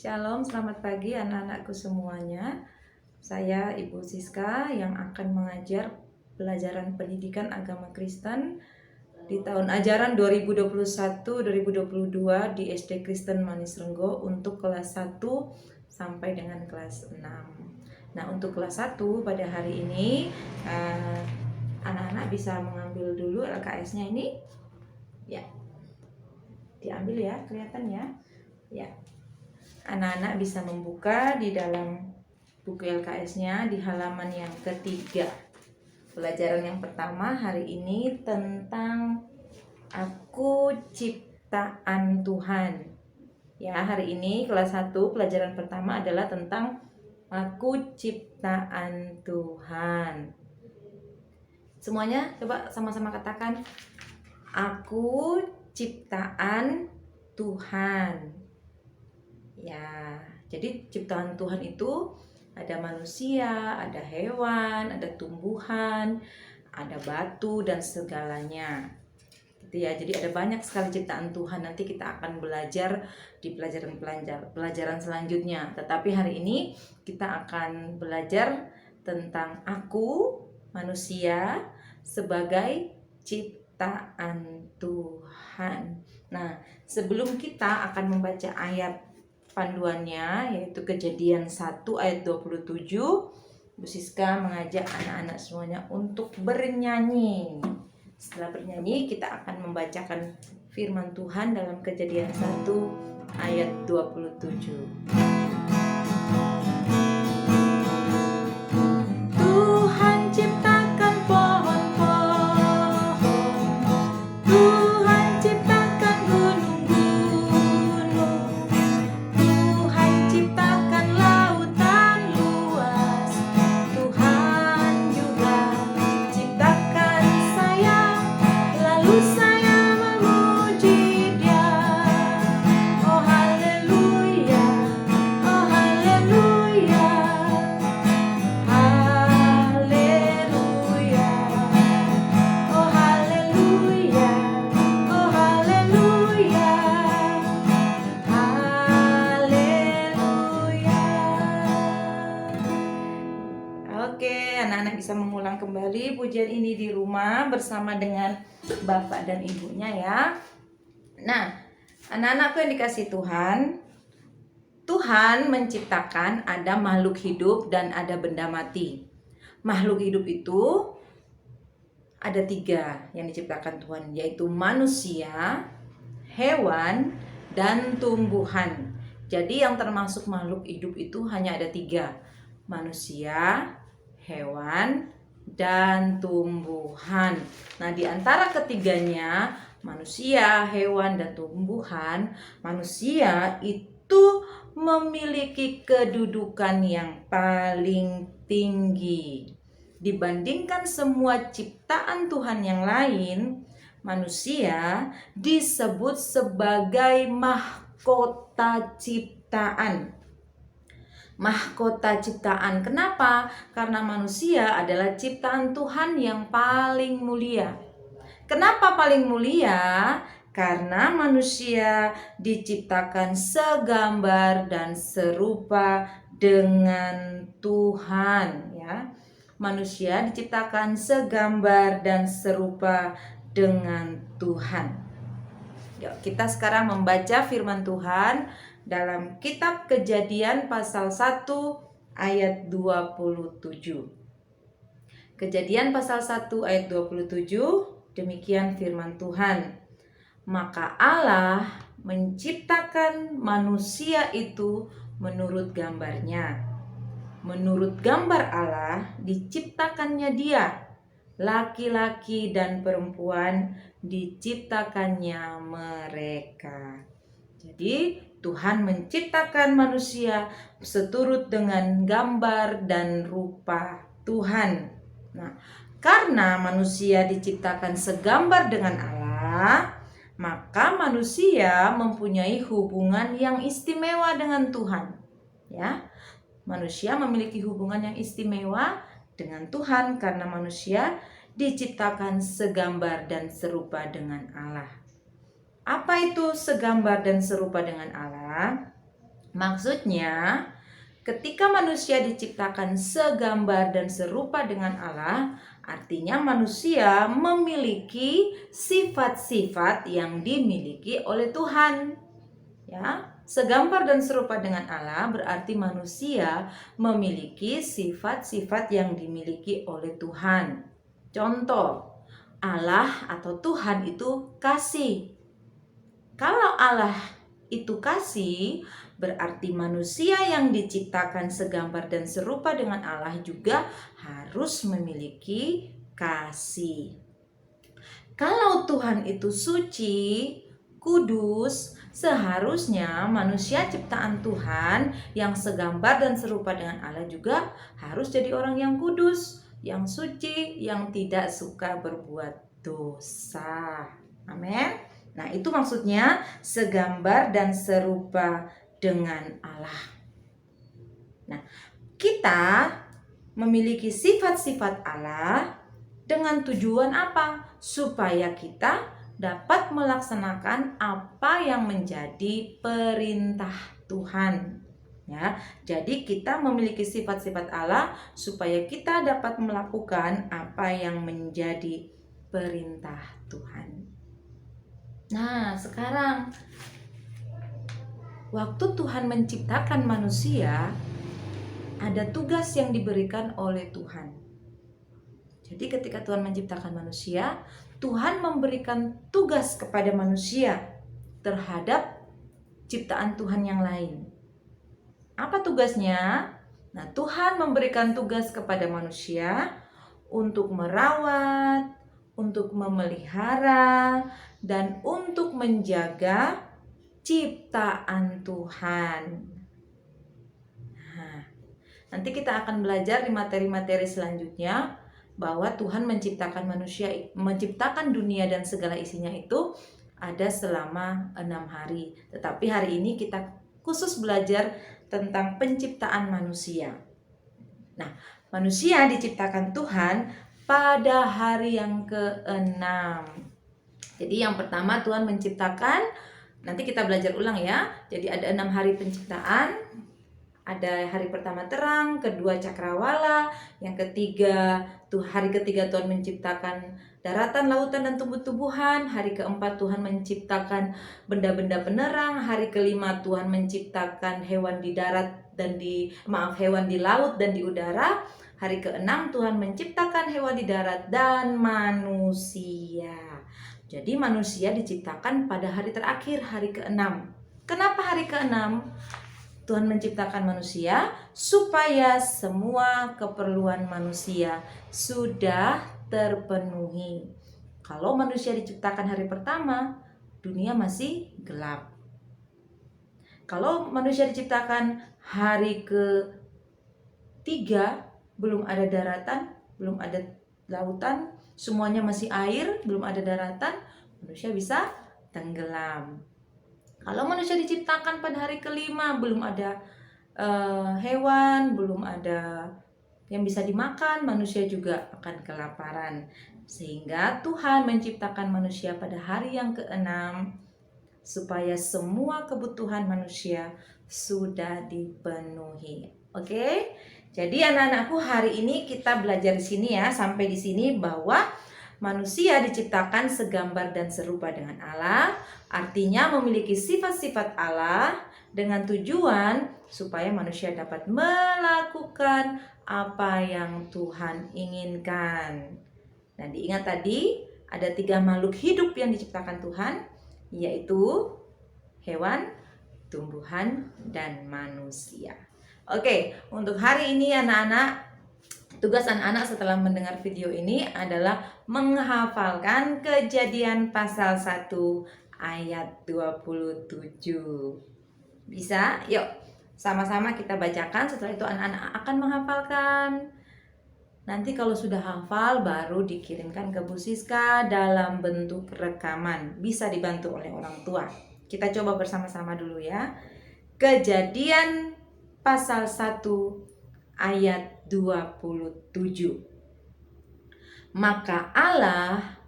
Shalom, selamat pagi anak-anakku semuanya. Saya Ibu Siska yang akan mengajar pelajaran pendidikan agama Kristen di tahun ajaran 2021-2022 di SD Kristen Manis Renggo untuk kelas 1 sampai dengan kelas 6. Nah, untuk kelas 1 pada hari ini anak-anak bisa mengambil dulu LKS-nya ini. Ya. Diambil ya, kelihatan ya. Ya. Anak-anak bisa membuka di dalam buku LKS-nya di halaman yang ketiga. Pelajaran yang pertama hari ini tentang Aku Ciptaan Tuhan. Ya, hari ini kelas 1 pelajaran pertama adalah tentang Aku Ciptaan Tuhan. Semuanya coba sama-sama katakan, Aku Ciptaan Tuhan. Ya, jadi ciptaan Tuhan itu ada manusia, ada hewan, ada tumbuhan, ada batu dan segalanya. Gitu ya. Jadi ada banyak sekali ciptaan Tuhan. Nanti kita akan belajar di pelajaran selanjutnya. Tetapi hari ini kita akan belajar tentang aku, manusia, sebagai ciptaan Tuhan. Nah, sebelum kita akan membaca ayat panduannya, yaitu Kejadian 1 ayat 27, Bu Siska mengajak anak-anak semuanya untuk bernyanyi. Setelah bernyanyi, kita akan membacakan firman Tuhan dalam Kejadian 1 ayat 27. Tuhan ciptakan pohon-pohon, Tuhan ciptakan gunung-gunung, Tuhan ciptakan lautan luas, Tuhan juga ciptakan saya, lalu saya memuji Dia. Oh haleluya, oh haleluya, haleluya, oh haleluya, oh haleluya, haleluya. Oke, anak-anak bisa mengulang kembali pujian ini di rumah bersama dengan bapak dan ibunya ya. Nah, anak-anakku yang dikasih Tuhan, Tuhan menciptakan ada makhluk hidup dan ada benda mati. Makhluk hidup itu ada 3 yang diciptakan Tuhan, yaitu manusia, hewan, dan tumbuhan. Jadi yang termasuk makhluk hidup itu hanya ada 3, manusia, hewan, dan tumbuhan. Nah, di antara ketiganya, manusia, hewan, dan tumbuhan, manusia itu memiliki kedudukan yang paling tinggi. Dibandingkan semua ciptaan Tuhan yang lain, manusia disebut sebagai mahkota ciptaan. Mahkota ciptaan. Kenapa? Karena manusia adalah ciptaan Tuhan yang paling mulia. Kenapa paling mulia? Karena manusia diciptakan segambar dan serupa dengan Tuhan, ya. Manusia diciptakan segambar dan serupa dengan Tuhan. Yuk, kita sekarang membaca firman Tuhan dalam kitab Kejadian pasal 1 ayat 27. Kejadian pasal 1 ayat 27, demikian firman Tuhan. Maka Allah menciptakan manusia itu menurut gambarnya. Menurut gambar Allah diciptakannya dia, laki-laki dan perempuan diciptakannya mereka. Jadi Tuhan menciptakan manusia seturut dengan gambar dan rupa Tuhan. Nah, karena manusia diciptakan segambar dengan Allah, maka manusia mempunyai hubungan yang istimewa dengan Tuhan. Ya, manusia memiliki hubungan yang istimewa dengan Tuhan karena manusia diciptakan segambar dan serupa dengan Allah. Apa itu segambar dan serupa dengan Allah? Maksudnya, ketika manusia diciptakan segambar dan serupa dengan Allah, artinya manusia memiliki sifat-sifat yang dimiliki oleh Tuhan. Ya, segambar dan serupa dengan Allah berarti manusia memiliki sifat-sifat yang dimiliki oleh Tuhan. Contoh, Allah atau Tuhan itu kasih. Kalau Allah itu kasih, berarti manusia yang diciptakan segambar dan serupa dengan Allah juga harus memiliki kasih. Kalau Tuhan itu suci, kudus, seharusnya manusia ciptaan Tuhan yang segambar dan serupa dengan Allah juga harus jadi orang yang kudus, yang suci, yang tidak suka berbuat dosa. Amin. Nah, itu maksudnya segambar dan serupa dengan Allah. Nah, kita memiliki sifat-sifat Allah dengan tujuan apa? Supaya kita dapat melaksanakan apa yang menjadi perintah Tuhan. Ya, jadi kita memiliki sifat-sifat Allah supaya kita dapat melakukan apa yang menjadi perintah Tuhan. Nah, sekarang waktu Tuhan menciptakan manusia, ada tugas yang diberikan oleh Tuhan. Jadi ketika Tuhan menciptakan manusia, Tuhan memberikan tugas kepada manusia terhadap ciptaan Tuhan yang lain. Apa tugasnya? Nah, Tuhan memberikan tugas kepada manusia untuk merawat, untuk memelihara, dan untuk menjaga ciptaan Tuhan. Nah, nanti kita akan belajar di materi-materi selanjutnya bahwa Tuhan menciptakan manusia, menciptakan dunia dan segala isinya itu ada selama 6 hari. Tetapi hari ini kita khusus belajar tentang penciptaan manusia. Nah, manusia diciptakan Tuhan pada hari yang ke-6. Jadi yang pertama Tuhan menciptakan, nanti kita belajar ulang ya. Jadi ada 6 hari penciptaan. Ada hari pertama terang, kedua cakrawala, yang ketiga hari ketiga Tuhan menciptakan daratan, lautan, dan tumbuh-tumbuhan. Hari keempat Tuhan menciptakan benda-benda penerang. Hari kelima Tuhan menciptakan hewan di darat dan hewan di laut dan di udara. Hari keenam Tuhan menciptakan hewan di darat dan manusia. Jadi manusia diciptakan pada hari terakhir, hari keenam. Kenapa hari keenam? Tuhan menciptakan manusia supaya semua keperluan manusia sudah terpenuhi. Kalau manusia diciptakan hari pertama, dunia masih gelap. Kalau manusia diciptakan hari ketiga, belum ada daratan, belum ada lautan, semuanya masih air, belum ada daratan, manusia bisa tenggelam. Kalau manusia diciptakan pada hari kelima, belum ada hewan, belum ada yang bisa dimakan, manusia juga akan kelaparan. Sehingga Tuhan menciptakan manusia pada hari yang keenam supaya semua kebutuhan manusia sudah dipenuhi. Oke? Jadi anak-anakku, hari ini kita belajar di sini ya, sampai di sini bahwa manusia diciptakan segambar dan serupa dengan Allah, artinya memiliki sifat-sifat Allah dengan tujuan supaya manusia dapat melakukan apa yang Tuhan inginkan. Dan diingat tadi ada 3 makhluk hidup yang diciptakan Tuhan, yaitu hewan, tumbuhan, dan manusia. Oke, untuk hari ini anak-anak, tugas anak-anak setelah mendengar video ini adalah menghafalkan Kejadian pasal 1 ayat 27. Bisa? Yuk, sama-sama kita bacakan. Setelah itu anak-anak akan menghafalkan. Nanti kalau sudah hafal baru dikirimkan ke Bu Siska dalam bentuk rekaman. Bisa dibantu oleh orang tua. Kita coba bersama-sama dulu ya. Kejadian pasal 1 ayat 27. Maka Allah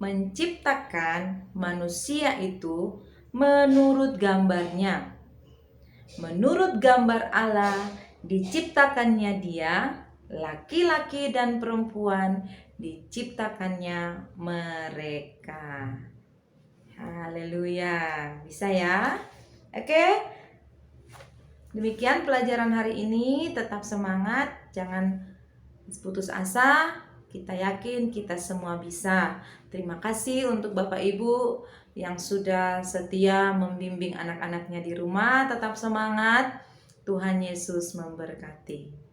menciptakan manusia itu menurut gambarnya. Menurut gambar Allah diciptakannya dia, laki-laki dan perempuan diciptakannya mereka. Haleluya. Bisa ya? Oke. Demikian pelajaran hari ini. Tetap semangat, jangan putus asa. Kita yakin kita semua bisa. Terima kasih untuk Bapak Ibu yang sudah setia membimbing anak-anaknya di rumah. Tetap semangat. Tuhan Yesus memberkati.